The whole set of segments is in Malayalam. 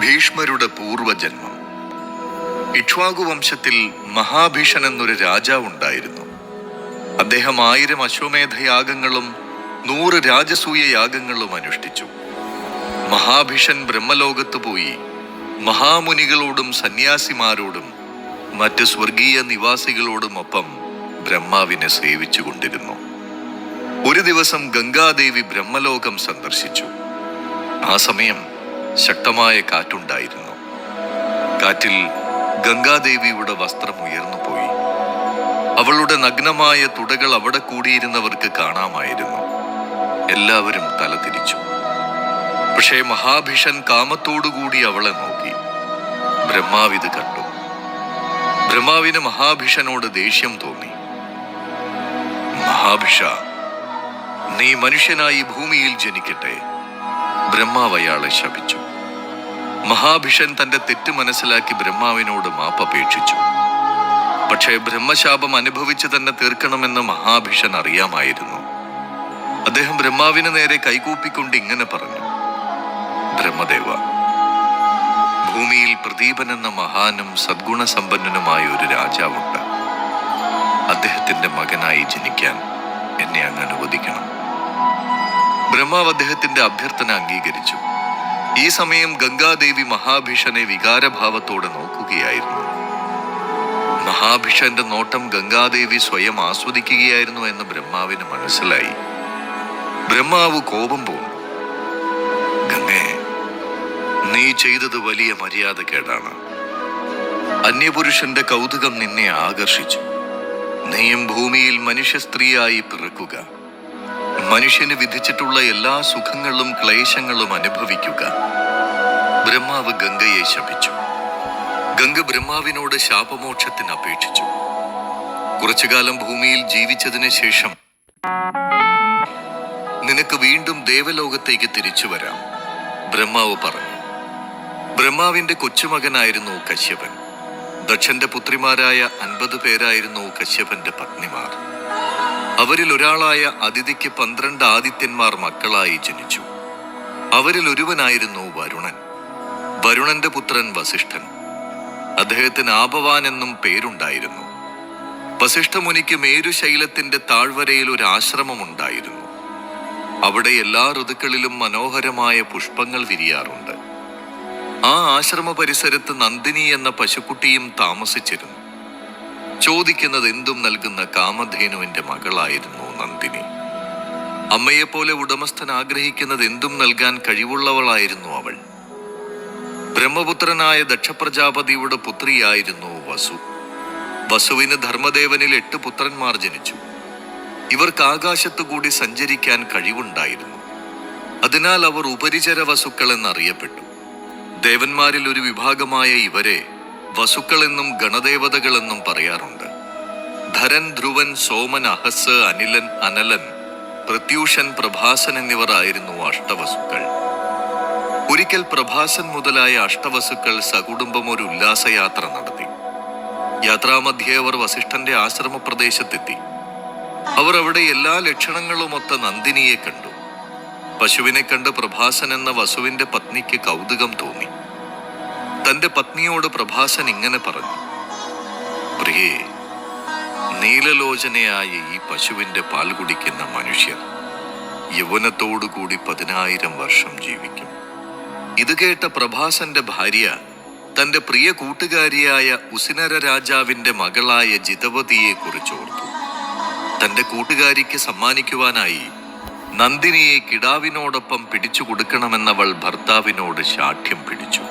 ഭീഷ്മരുടെ പൂർവജന്മം. ഇക്ഷ്വാകു വംശത്തിൽ മഹാഭീഷൻ എന്നൊരു രാജാവുണ്ടായിരുന്നു. അദ്ദേഹം 1000 അശ്വമേധയാഗങ്ങളും 100 രാജസൂയ യാഗങ്ങളും അനുഷ്ഠിച്ചു. മഹാഭിഷൻ ബ്രഹ്മലോകത്ത് പോയി മഹാമുനികളോടും സന്യാസിമാരോടും മറ്റ് സ്വർഗീയ നിവാസികളോടുമൊപ്പം ബ്രഹ്മാവിനെ സേവിച്ചു കൊണ്ടിരുന്നു. ഒരു ദിവസം ഗംഗാദേവി ബ്രഹ്മലോകം സന്ദർശിച്ചു. ആ സമയം ശക്തമായ കാറ്റുണ്ടായിരുന്നു. കാറ്റിൽ ഗംഗാദേവിയുടെ വസ്ത്രം ഉയർന്നുപോയി. അവളുടെ നഗ്നമായ തുടകൾ അവിടെ കൂടിയിരുന്നവർക്ക് കാണാമായിരുന്നു. എല്ലാവരും തലതിരിച്ചു. പക്ഷേ മഹാഭിഷൻ കാമത്തോടുകൂടി അവളെ നോക്കി. ബ്രഹ്മാവിത് കണ്ടു. ബ്രഹ്മാവിന് മഹാഭിഷനോട് ദേഷ്യം തോന്നി. മഹാഭിഷ, നീ മനുഷ്യനായി ഭൂമിയിൽ ജനിക്കട്ടെ. ബ്രഹ്മാവ് അയാളെ ശപിച്ചു. മഹാഭിഷൻ തന്റെ തെറ്റ് മനസ്സിലാക്കി ബ്രഹ്മാവിനോട് മാപ്പപേക്ഷിച്ചു. പക്ഷേ ബ്രഹ്മശാപം അനുഭവിച്ച് തന്നെ തീർക്കണമെന്ന് മഹാഭിഷൻ അറിയാമായിരുന്നു. അദ്ദേഹം ബ്രഹ്മാവിന് നേരെ കൈകൂപ്പിക്കൊണ്ട് ഇങ്ങനെ പറഞ്ഞു: ബ്രഹ്മദേവ, ഭൂമിയിൽ പ്രദീപൻ എന്ന മഹാനും സദ്ഗുണസമ്പന്നനുമായ ഒരു രാജാവുണ്ട്. അദ്ദേഹത്തിന്റെ മകനായി ജനിക്കാൻ എന്നെ അങ്ങ് അനുവദിക്കണം. ബ്രഹ്മാവ് അദ്ദേഹത്തിന്റെ അഭ്യർത്ഥന അംഗീകരിച്ചു. ഈ സമയം ഗംഗാദേവി മഹാഭിഷനെ വികാരഭാവത്തോടെ നോക്കുകയായിരുന്നു. മഹാഭിഷന്റെ നോട്ടം ഗംഗാദേവി സ്വയം ആസ്വദിക്കുകയായിരുന്നു എന്ന് ബ്രഹ്മാവിന് മനസ്സിലായി. ബ്രഹ്മാവ് കോപം പൂണ്ടു. ഗംഗേ, നീ ചെയ്തത് വലിയ മര്യാദക്കേടാണ്. അന്യപുരുഷന്റെ കൗതുകം നിന്നെ ആകർഷിച്ചു. നീയും ഭൂമിയിൽ മനുഷ്യ സ്ത്രീയായി പിറക്കുക. മനുഷ്യന് വിധിച്ചിട്ടുള്ള എല്ലാ സുഖങ്ങളും ക്ലേശങ്ങളും അനുഭവിക്കുക. ബ്രഹ്മാവ് ഗംഗയെ ശപിച്ചു. ഗംഗ ബ്രഹ്മാവിനോട് ശാപമോക്ഷത്തിന് അപേക്ഷിച്ചു. കുറച്ചുകാലം ഭൂമിയിൽ ജീവിച്ചതിന് ശേഷം നിനക്ക് വീണ്ടും ദേവലോകത്തേക്ക് തിരിച്ചു വരാം, ബ്രഹ്മാവ് പറഞ്ഞു. ബ്രഹ്മാവിന്റെ കൊച്ചുമകനായിരുന്നു കശ്യപൻ. ദക്ഷന്റെ പുത്രിമാരായ 50 പേരായിരുന്നു കശ്യപന്റെ പത്നിമാർ. അവരിൽ ഒരാളായ അദിതിക്ക് 12 ആദിത്യന്മാർ മക്കളായി ജനിച്ചു. അവരിൽ ഒരുവനായിരുന്നു വരുണൻ. വരുണന്റെ പുത്രൻ വസിഷ്ഠൻ. അദ്ദേഹത്തിന് ആപവാൻ എന്നും പേരുണ്ടായിരുന്നു. വസിഷ്ഠമുനിക്ക് മേരുശൈലത്തിന്റെ താഴ്വരയിൽ ഒരു ആശ്രമമുണ്ടായിരുന്നു. അവിടെ എല്ലാ ഋതുക്കളിലും മനോഹരമായ പുഷ്പങ്ങൾ വിരിയാറുണ്ട്. ആ ആശ്രമ പരിസരത്ത് നന്ദിനി എന്ന പശുക്കുട്ടിയും താമസിച്ചിരുന്നു. ചോദിക്കുന്നത് എന്തും നൽകുന്ന കാമധേനുവിന്റെ മകളായിരുന്നു നന്ദിനി. അമ്മയെപ്പോലെ ഉടമസ്ഥൻ ആഗ്രഹിക്കുന്നത് എന്തും നൽകാൻ കഴിവുള്ളവളായിരുന്നു അവൾ. ബ്രഹ്മപുത്രനായ ദക്ഷപ്രജാപതിയുടെ പുത്രിയായിരുന്നു വസു. വസുവിന് ധർമ്മദേവനിൽ 8 പുത്രന്മാർ ജനിച്ചു. ഇവർക്ക് ആകാശത്തുകൂടി സഞ്ചരിക്കാൻ കഴിവുണ്ടായിരുന്നു. അതിനാൽ അവർ ഉപരിചര വസുക്കൾ എന്നറിയപ്പെട്ടു. ദേവന്മാരിൽ ഒരു വിഭാഗമായ ഇവരെ വസുക്കളെന്നും ഗണദേവതകളെന്നും പറയാറുണ്ട്. ധരൻ, ധ്രുവൻ, സോമൻ, അഹസ്, അനിലൻ, അനലൻ, പ്രത്യൂഷൻ, പ്രഭാസൻ എന്നിവർ ആയിരുന്നു അഷ്ടവസുക്കൾ. ഒരിക്കൽ പ്രഭാസൻ മുതലായ അഷ്ടവസുക്കൾ സകുടുംബം ഒരു ഉല്ലാസയാത്ര നടത്തി. യാത്രാമധ്യേ അവർ വസിഷ്ഠന്റെ ആശ്രമ പ്രദേശത്തെത്തി. അവർ അവിടെ എല്ലാ ലക്ഷണങ്ങളുമൊത്ത നന്ദിനിയെ കണ്ടു. പശുവിനെ കണ്ട് പ്രഭാസൻ എന്ന വസുവിന്റെ പത്നിക്ക് കൗതുകം തോന്നി. തന്റെ പത്നിയോട് പ്രഭാസൻ ഇങ്ങനെ പറഞ്ഞു: പ്രിയേ, നീലലോചനയായ ഈ പശുവിന്റെ പാൽ കുടിക്കുന്ന മനുഷ്യർ യൗവനത്തോടുകൂടി 10,000 വർഷം ജീവിക്കും. ഇത് കേട്ട പ്രഭാസന്റെ ഭാര്യ തന്റെ പ്രിയ കൂട്ടുകാരിയായ ഉസിനര രാജാവിന്റെ മകളായ ജിതവതിയെ കുറിച്ചോർത്തു. തന്റെ കൂട്ടുകാരിക്ക് സമ്മാനിക്കുവാനായി നന്ദിനിയെ കിടാവിനോടൊപ്പം പിടിച്ചു കൊടുക്കണമെന്നവൾ ഭർത്താവിനോട് ശാഠ്യം പിടിച്ചു.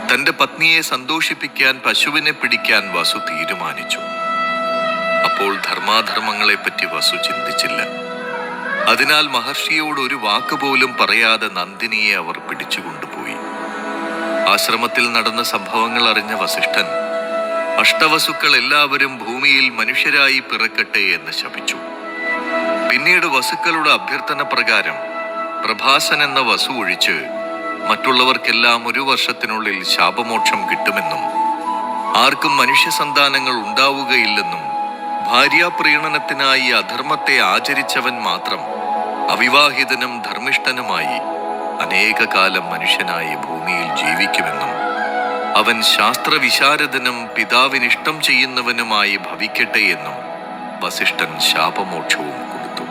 തന്റെ പത്നിയെ സന്തോഷിപ്പിക്കാൻ പശുവിനെ പിടിക്കാൻ വസു തീരുമാനിച്ചു. അപ്പോൾ ധർമാധർമ്മങ്ങളെപ്പറ്റി വസു ചിന്തിച്ചില്ല. അതിനാൽ മഹർഷിയോട് ഒരു വാക്കുപോലും പറയാതെ നന്ദിനിയെ അവർ പിടിച്ചുകൊണ്ടുപോയി. ആശ്രമത്തിൽ നടന്ന സംഭവങ്ങൾ അറിഞ്ഞ വസിഷ്ഠൻ അഷ്ടവസുക്കൾ എല്ലാവരും ഭൂമിയിൽ മനുഷ്യരായി പിറക്കട്ടെ എന്ന് ശപിച്ചു. പിന്നീട് വസുക്കളുടെ അഭ്യർത്ഥന പ്രകാരം പ്രഭാസൻ എന്ന വസു ഒഴിച്ച് മറ്റുള്ളവർക്കെല്ലാം 1 വർഷത്തിനുള്ളിൽ ശാപമോക്ഷം കിട്ടുമെന്നും ആർക്കും മനുഷ്യ സന്താനങ്ങൾ ഉണ്ടാവുകയില്ലെന്നും ഭാര്യാപ്രീണനത്തിനായി അധർമ്മത്തെ ആചരിച്ചവൻ മാത്രം അവിവാഹിതനും ധർമ്മിഷ്ഠനുമായി അനേക കാലം മനുഷ്യനായി ഭൂമിയിൽ ജീവിക്കുമെന്നും അവൻ ശാസ്ത്രവിശാരദനും പിതാവിനിഷ്ടം ചെയ്യുന്നവനുമായി ഭവിക്കട്ടെ എന്നും വസിഷ്ഠൻ ശാപമോക്ഷവും കൊടുത്തു.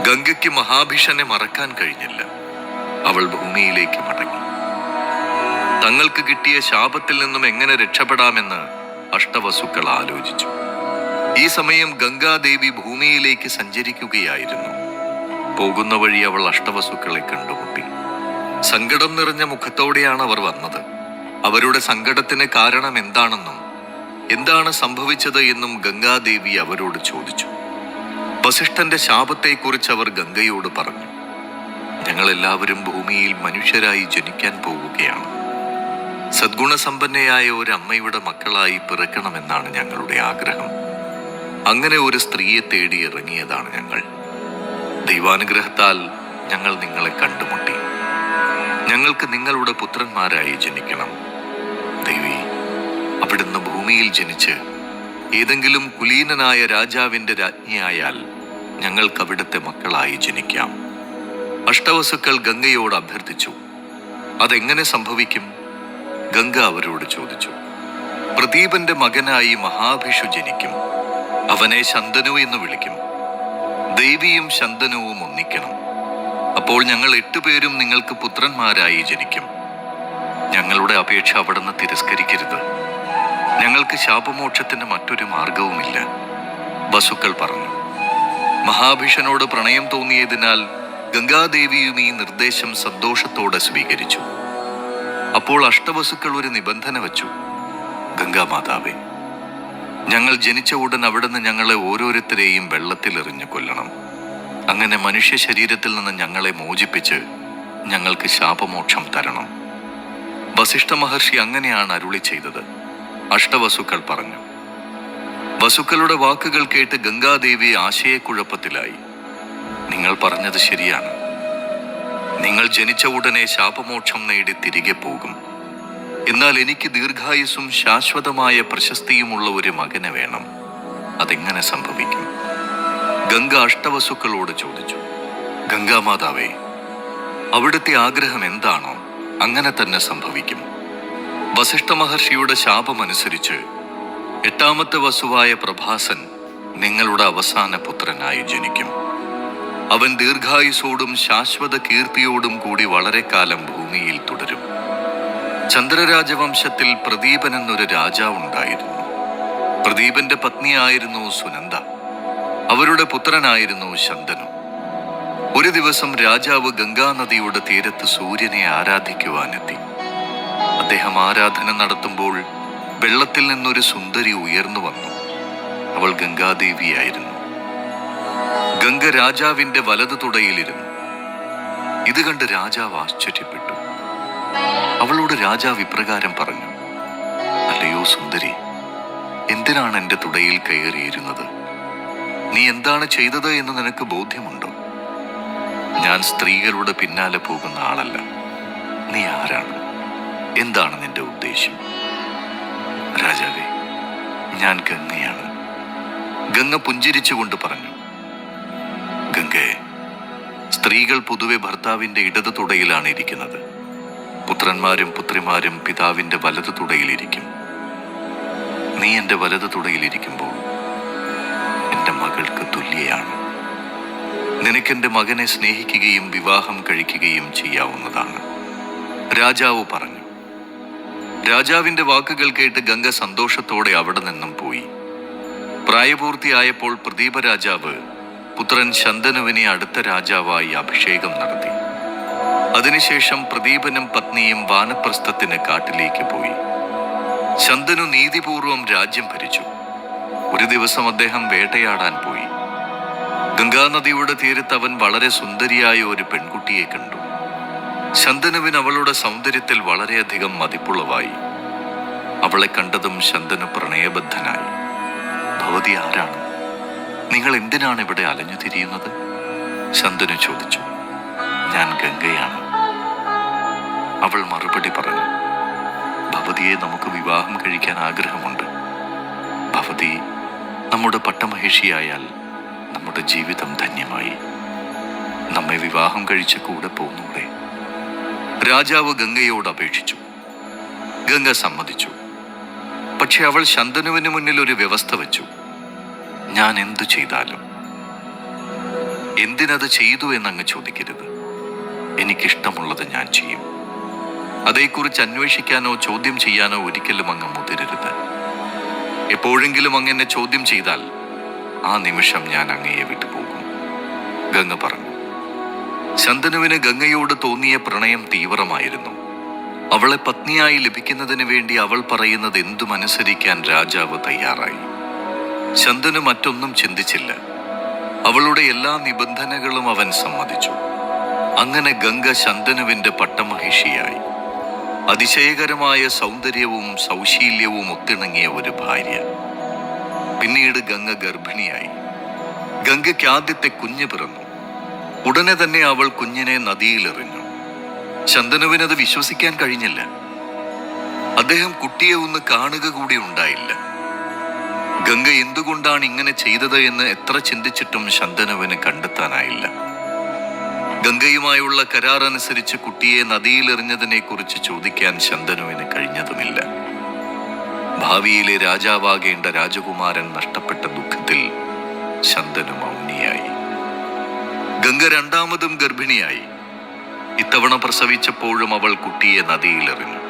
ഗംഗയ്ക്ക് മഹാഭിഷനെ മറക്കാൻ കഴിഞ്ഞില്ല. അവൾ ഭൂമിയിലേക്ക് മടങ്ങി. തങ്ങൾക്ക് കിട്ടിയ ശാപത്തിൽ നിന്നും എങ്ങനെ രക്ഷപ്പെടാമെന്ന് അഷ്ടവസുക്കൾ ആലോചിച്ചു. ഈ സമയം ഗംഗാദേവി ഭൂമിയിലേക്ക് സഞ്ചരിക്കുകയായിരുന്നു. പോകുന്ന വഴി അവൾ അഷ്ടവസുക്കളെ കണ്ടുമുട്ടി. സങ്കടം നിറഞ്ഞ മുഖത്തോടെയാണ് അവർ വന്നത്. അവരുടെ സങ്കടത്തിന് കാരണം എന്താണെന്നും എന്താണ് സംഭവിച്ചത് എന്നും ഗംഗാദേവി അവരോട് ചോദിച്ചു. വസിഷ്ഠന്റെ ശാപത്തെക്കുറിച്ച് അവർ ഗംഗയോട് പറഞ്ഞു. ഞങ്ങളെല്ലാവരും ഭൂമിയിൽ മനുഷ്യരായി ജനിക്കാൻ പോവുകയാണ്. സദ്ഗുണസമ്പന്നയായ ഒരു അമ്മയുടെ മക്കളായി പിറക്കണമെന്നാണ് ഞങ്ങളുടെ ആഗ്രഹം. അങ്ങനെ ഒരു സ്ത്രീയെ തേടി ഇറങ്ങിയതാണ് ഞങ്ങൾ. ദൈവാനുഗ്രഹത്താൽ ഞങ്ങൾ നിങ്ങളെ കണ്ടുമുട്ടി. ഞങ്ങൾക്ക് നിങ്ങളുടെ പുത്രന്മാരായി ജനിക്കണം. ദേവി, അവിടുന്ന് ഭൂമിയിൽ ജനിച്ച് ഏതെങ്കിലും കുലീനനായ രാജാവിന്റെ രാജ്ഞിയായാൽ ഞങ്ങൾക്ക് അവിടുത്തെ മക്കളായി ജനിക്കാം. അഷ്ടവസുക്കൾ ഗംഗയോട് അഭ്യർത്ഥിച്ചു. അതെങ്ങനെ സംഭവിക്കും? ഗംഗ അവരോട് ചോദിച്ചു. പ്രദീപന്റെ മകനായി മഹാഭിഷു ജനിക്കും. അവനെ ശന്തനു എന്ന് വിളിക്കും. ദേവിയും ശന്തനുവും ഒന്നിക്കണം. അപ്പോൾ ഞങ്ങൾ 8 പേരും നിങ്ങൾക്ക് പുത്രന്മാരായി ജനിക്കും. ഞങ്ങളുടെ അപേക്ഷ അവിടുന്ന് തിരസ്കരിക്കരുത്. ഞങ്ങൾക്ക് ശാപമോക്ഷത്തിന് മറ്റൊരു മാർഗവുമില്ല. വസുക്കൾ പറഞ്ഞു. മഹാഭിഷനോട് പ്രണയം തോന്നിയതിനാൽ ഗംഗാദേവിയും ഈ നിർദ്ദേശം സന്തോഷത്തോടെ സ്വീകരിച്ചു. അപ്പോൾ അഷ്ടവസുക്കൾ ഒരു നിബന്ധന വച്ചു. ഗംഗാമാതാവേ, ഞങ്ങൾ ജനിച്ച ഉടൻ അവിടുന്ന് ഞങ്ങളെ ഓരോരുത്തരെയും വെള്ളത്തിലെറിഞ്ഞു കൊല്ലണം. അങ്ങനെ മനുഷ്യ ശരീരത്തിൽ നിന്ന് ഞങ്ങളെ മോചിപ്പിച്ച് ഞങ്ങൾക്ക് ശാപമോക്ഷം തരണം. വസിഷ്ഠ മഹർഷി അങ്ങനെയാണ് അരുളി ചെയ്തത്. അഷ്ടവസുക്കൾ പറഞ്ഞു. വസുക്കളുടെ വാക്കുകൾ കേട്ട് ഗംഗാദേവി ആശയക്കുഴപ്പത്തിലായി. നിങ്ങൾ പറഞ്ഞത് ശരിയാണ്. നിങ്ങൾ ജനിച്ച ഉടനെ ശാപമോക്ഷം നേടി തിരികെ പോകും. എന്നാൽ എനിക്ക് ദീർഘായുസ്സും ശാശ്വതമായ പ്രശസ്തിയുമുള്ള ഒരു മകനെ വേണം. അതെങ്ങനെ സംഭവിക്കും? ഗംഗ അഷ്ടവസുക്കളോട് ചോദിച്ചു. ഗംഗാമാതാവേ, അവിടുത്തെ ആഗ്രഹം എന്താണോ അങ്ങനെ തന്നെ സംഭവിക്കും. വസിഷ്ഠ മഹർഷിയുടെ ശാപമനുസരിച്ച് 8ാമത്തെ വസുവായ പ്രഭാസൻ നിങ്ങളുടെ അവസാന പുത്രനായി ജനിക്കും. അവൻ ദീർഘായുസോടും ശാശ്വത കീർത്തിയോടും കൂടി വളരെ കാലം ഭൂമിയിൽ തുടരും. ചന്ദ്രരാജവംശത്തിൽ പ്രദീപൻ എന്നൊരു രാജാവുണ്ടായിരുന്നു. പ്രദീപന്റെ പത്നിയായിരുന്നു സുനന്ദ. അവരുടെ പുത്രനായിരുന്നു ശന്തനു. ഒരു ദിവസം രാജാവ് ഗംഗാനദിയുടെ തീരത്ത് സൂര്യനെ ആരാധിക്കുവാനെത്തി. അദ്ദേഹം ആരാധന നടത്തുമ്പോൾ വെള്ളത്തിൽ നിന്നൊരു സുന്ദരി ഉയർന്നു വന്നു. അവൾ ഗംഗാദേവിയായിരുന്നു. ഗംഗ രാജാവിന്റെ വലതു തുടയിലിരുന്നു. ഇത് കണ്ട് രാജാവ് ആശ്ചര്യപ്പെട്ടു. അവളോട് രാജാവ് ഇപ്രകാരം പറഞ്ഞു. അല്ലയോ സുന്ദരി, എന്തിനാണ് എൻ്റെ തുടയിൽ കയറിയിരുന്നത്? നീ എന്താണ് ചെയ്തത് എന്ന് നിനക്ക് ബോധ്യമുണ്ടോ? ഞാൻ സ്ത്രീകളുടെ പിന്നാലെ പോകുന്ന ആളല്ല. നീ ആരാണ്? എന്താണ് നിന്റെ ഉദ്ദേശം? രാജാവേ, ഞാൻ ഗംഗയാണ്. ഗംഗ പുഞ്ചിരിച്ചുകൊണ്ട് പറഞ്ഞു. ഗംഗേ, സ്ത്രീകൾ പൊതുവെ ഭർത്താവിന്റെ ഇടതു തുടയിലാണ് ഇരിക്കുന്നത്. പുത്രന്മാരും പുത്രിമാരും പിതാവിന്റെ വലതു തുടയിലിരിക്കും. നീ എൻ്റെ വലതു തുടയിലിരിക്കുമ്പോൾ എൻ്റെ മകൾക്ക് തുല്യയാണ്. നിനക്കെൻ്റെ മകനെ സ്നേഹിക്കുകയും വിവാഹം കഴിക്കുകയും ചെയ്യാവുന്നതാണ്. രാജാവ് പറഞ്ഞു. രാജാവിന്റെ വാക്കുകൾ കേട്ട് ഗംഗ സന്തോഷത്തോടെ അവിടെ നിന്നും പോയി. പ്രായപൂർത്തിയായപ്പോൾ പ്രദീപ രാജാവ് പുത്രൻ ശന്തനുവിനെ അടുത്ത രാജാവായി അഭിഷേകം നടത്തി. അതിനുശേഷം പ്രദീപനും പത്നിയും വാനപ്രസ്ഥത്തിന് കാട്ടിലേക്ക് പോയി. ശന്തനു നീതിപൂർവം രാജ്യം ഭരിച്ചു. ഒരു ദിവസം അദ്ദേഹം വേട്ടയാടാൻ പോയി. ഗംഗാനദിയുടെ തീരത്ത് അവൻ വളരെ സുന്ദരിയായ ഒരു പെൺകുട്ടിയെ കണ്ടു. ശന്തനുവിന് അവളുടെ സൗന്ദര്യത്തിൽ വളരെയധികം മതിപ്പുളവായി. അവളെ കണ്ടതും ശന്തനു പ്രണയബദ്ധനായി. ഭവതി ആരാണ്? നിങ്ങൾ എന്തിനാണ് ഇവിടെ അലഞ്ഞു തിരിയുന്നത്? ശന്തനു ചോദിച്ചു. ഞാൻ ഗംഗയാണ്. അവൾ മറുപടി പറഞ്ഞു. ഭവതിയെ നമുക്ക് വിവാഹം കഴിക്കാൻ ആഗ്രഹമുണ്ട്. ഭവതി നമ്മുടെ പട്ടമഹിഷിയായാൽ നമ്മുടെ ജീവിതം ധന്യമായി. നമ്മെ വിവാഹം കഴിച്ച് കൂടെ പോന്നൂടെ? രാജാവ് ഗംഗയോട് അപേക്ഷിച്ചു. ഗംഗ സമ്മതിച്ചു. പക്ഷെ അവൾ ശന്തനുവിന് മുന്നിൽ ഒരു വ്യവസ്ഥ വെച്ചു. ഞാൻ എന്തു ചെയ്താലും എന്തിനത് ചെയ്തു എന്നങ്ങ് ചോദിക്കരുത്. എനിക്കിഷ്ടമുള്ളത് ഞാൻ ചെയ്യും. അതേക്കുറിച്ച് അന്വേഷിക്കാനോ ചോദ്യം ചെയ്യാനോ ഒരിക്കലും അങ്ങ് മുതിരരുത്. എപ്പോഴെങ്കിലും അങ്ങനെ ചോദ്യം ചെയ്താൽ ആ നിമിഷം ഞാൻ അങ്ങയെ വിട്ടുപോകും. ഗംഗ പറഞ്ഞു. ശന്തനുവിന് ഗംഗയോട് തോന്നിയ പ്രണയം തീവ്രമായിരുന്നു. അവളെ പത്നിയായി ലഭിക്കുന്നതിന് വേണ്ടി അവൾ പറയുന്നത് എന്തും അനുസരിക്കാൻ രാജാവ് തയ്യാറായി. ശന്തനു മറ്റൊന്നും ചിന്തിച്ചില്ല. അവളുടെ എല്ലാ നിബന്ധനകളും അവൻ സമ്മതിച്ചു. അങ്ങനെ ഗംഗ ശന്തനുവിന്റെ പട്ടമഹിഷിയായി. അതിശയകരമായ സൗന്ദര്യവും സൗശീല്യവും ഒത്തിണങ്ങിയ ഒരു ഭാര്യ. പിന്നീട് ഗംഗ ഗർഭിണിയായി. ഗംഗയ്ക്ക് ആദ്യത്തെ കുഞ്ഞ് പിറന്നു. ഉടനെ തന്നെ അവൾ കുഞ്ഞിനെ നദിയിലെറിഞ്ഞു. ശന്തനുവിനത് വിശ്വസിക്കാൻ കഴിഞ്ഞില്ല. അദ്ദേഹം കുട്ടിയെ ഒന്ന് കാണുക കൂടി ഉണ്ടായില്ല. ഗംഗ എന്തുകൊണ്ടാണ് ഇങ്ങനെ ചെയ്തത് എന്ന് എത്ര ചിന്തിച്ചിട്ടും ശന്തനുവിന് കണ്ടെത്താനായില്ല. ഗംഗയുമായുള്ള കരാർ അനുസരിച്ച് കുട്ടിയെ നദിയിലെറിഞ്ഞതിനെ കുറിച്ച് ചോദിക്കാൻ ശന്തനുവിന് കഴിഞ്ഞതുമില്ല. ഭാവിയിലെ രാജാവാകേണ്ട രാജകുമാരൻ നഷ്ടപ്പെട്ട ദുഃഖത്തിൽ ശന്തനു മൗനിയായി. ഗംഗ രണ്ടാമതും ഗർഭിണിയായി. ഇത്തവണ പ്രസവിച്ചപ്പോഴും അവൾ കുട്ടിയെ നദിയിലെറിഞ്ഞു.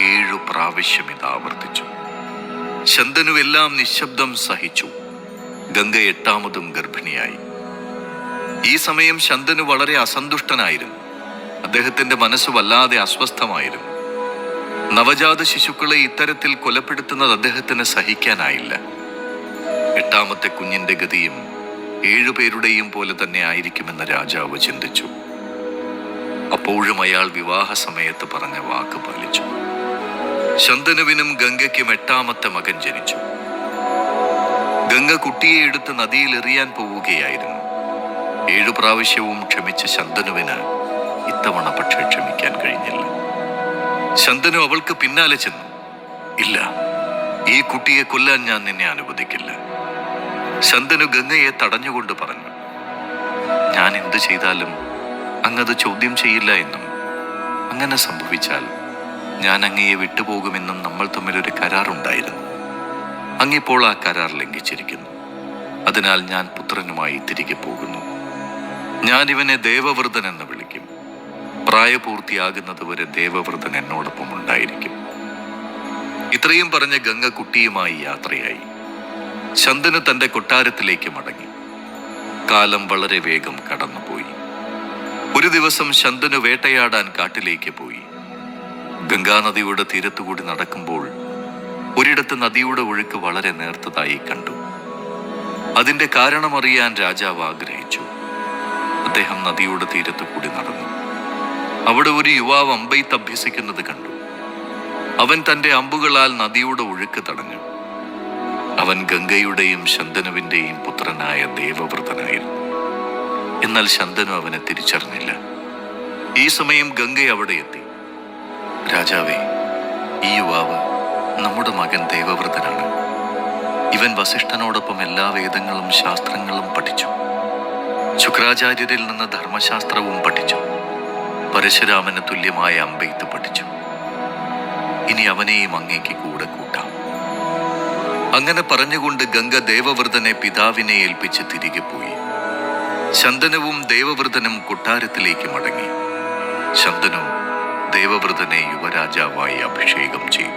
7 പ്രാവശ്യം ഇത് ആവർത്തിച്ചു. ശന്തനു എല്ലാം നിശബ്ദം സഹിച്ചു. ഗംഗ 8ാമതും ഗർഭിണിയായി. ഈ സമയം ശന്തനു വളരെ അസന്തുഷ്ടനായിരുന്നു. അദ്ദേഹത്തിന്റെ മനസ്സ് വല്ലാതെ അസ്വസ്ഥമായിരുന്നു. നവജാത ശിശുക്കളെ ഇത്തരത്തിൽ കൊലപ്പെടുത്തുന്നത് അദ്ദേഹത്തിന് സഹിക്കാനായില്ല. 8ാമത്തെ കുഞ്ഞിന്റെ ഗതിയും 7 പേരുടെയും പോലെ തന്നെ ആയിരിക്കുമെന്ന് രാജാവ് ചിന്തിച്ചു. അപ്പോഴും അയാൾ വിവാഹ സമയത്ത് പറഞ്ഞ വാക്ക് പാലിച്ചു. ശന്തനുവിനും ഗംഗയ്ക്കും 8ാമത്തെ മകൻ ജനിച്ചു. ഗംഗ കുട്ടിയെ എടുത്ത് നദിയിൽ എറിയാൻ പോവുകയായിരുന്നു. 7 പ്രാവശ്യവും ക്ഷമിച്ച ശന്തനുവിന് ഇത്തവണ പക്ഷേ ക്ഷമിക്കാൻ കഴിഞ്ഞില്ല. ശന്തനു അവൾക്ക് പിന്നാലെ ചെന്നു. ഇല്ല, ഈ കുട്ടിയെ കൊല്ലാൻ ഞാൻ നിന്നെ അനുവദിക്കില്ല. ശന്തനു ഗംഗയെ തടഞ്ഞുകൊണ്ട് പറഞ്ഞു. ഞാൻ എന്തു ചെയ്താലും അങ്ങത് ചോദ്യം ചെയ്യില്ല എന്നും അങ്ങനെ സംഭവിച്ചാൽ ഞാൻ അങ്ങയെ വിട്ടുപോകുമെന്നും നമ്മൾ തമ്മിലൊരു കരാറുണ്ടായിരുന്നു. അങ്ങിപ്പോൾ ആ കരാർ ലംഘിച്ചിരിക്കുന്നു. അതിനാൽ ഞാൻ പുത്രനുമായി തിരികെ പോകുന്നു. ഞാൻ ഇവനെ ദേവവ്രതൻ എന്ന് വിളിക്കും. പ്രായപൂർത്തിയാകുന്നതുവരെ ദേവവ്രതൻ എന്നോടൊപ്പം ഉണ്ടായിരിക്കും. ഇത്രയും പറഞ്ഞ ഗംഗ കുട്ടിയുമായി യാത്രയായി. ശന്തനു തന്റെ കൊട്ടാരത്തിലേക്ക് മടങ്ങി. കാലം വളരെ വേഗം കടന്നുപോയി. ഒരു ദിവസം ശന്തനു വേട്ടയാടാൻ കാട്ടിലേക്ക് പോയി. ഗംഗാനദിയുടെ തീരത്തുകൂടി നടക്കുമ്പോൾ ഒരിടത്ത് നദിയുടെ ഒഴുക്ക് വളരെ നേർത്തതായി കണ്ടു. അതിന്റെ കാരണമറിയാൻ രാജാവ് ആഗ്രഹിച്ചു. അദ്ദേഹം നദിയുടെ തീരത്തു കൂടി നടന്നു. അവിടെ ഒരു യുവാവ് അമ്പെയ്ത്ത് അഭ്യസിക്കുന്നത് കണ്ടു. അവൻ തന്റെ അമ്പുകളാൽ നദിയുടെ ഒഴുക്ക് തടഞ്ഞു. അവൻ ഗംഗയുടെയും ശന്തനുവിന്റെയും പുത്രനായ ദേവവ്രതനായിരുന്നു. എന്നാൽ ശന്തനു അവനെ തിരിച്ചറിഞ്ഞില്ല. ഈ സമയം ഗംഗ അവിടെ എത്തി. രാജാവേ, ഈ യുവാവ് നമ്മുടെ മകൻ ദേവവ്രതനാണ്. ഇവൻ വസിഷ്ഠനോടൊപ്പം എല്ലാ വേദങ്ങളും ശാസ്ത്രങ്ങളും പഠിച്ചു. ശുക്രാചാര്യരിൽ നിന്ന് ധർമ്മശാസ്ത്രവും പഠിച്ചു. പരശുരാമന് തുല്യമായ അമ്പെയ്ത്ത് പഠിച്ചു. ഇനി അവനെയും അങ്ങേക്ക് കൂടെ കൂട്ടാം. അങ്ങനെ പറഞ്ഞുകൊണ്ട് ഗംഗ ദേവവ്രതനെ പിതാവിനെ ഏൽപ്പിച്ച് തിരികെ പോയി. ശന്തനുവും ദേവവ്രതനും കൊട്ടാരത്തിലേക്ക് മടങ്ങി. ശന്തനു ദേവവ്രതനെ യുവരാജാവായി അഭിഷേകം ചെയ്തു.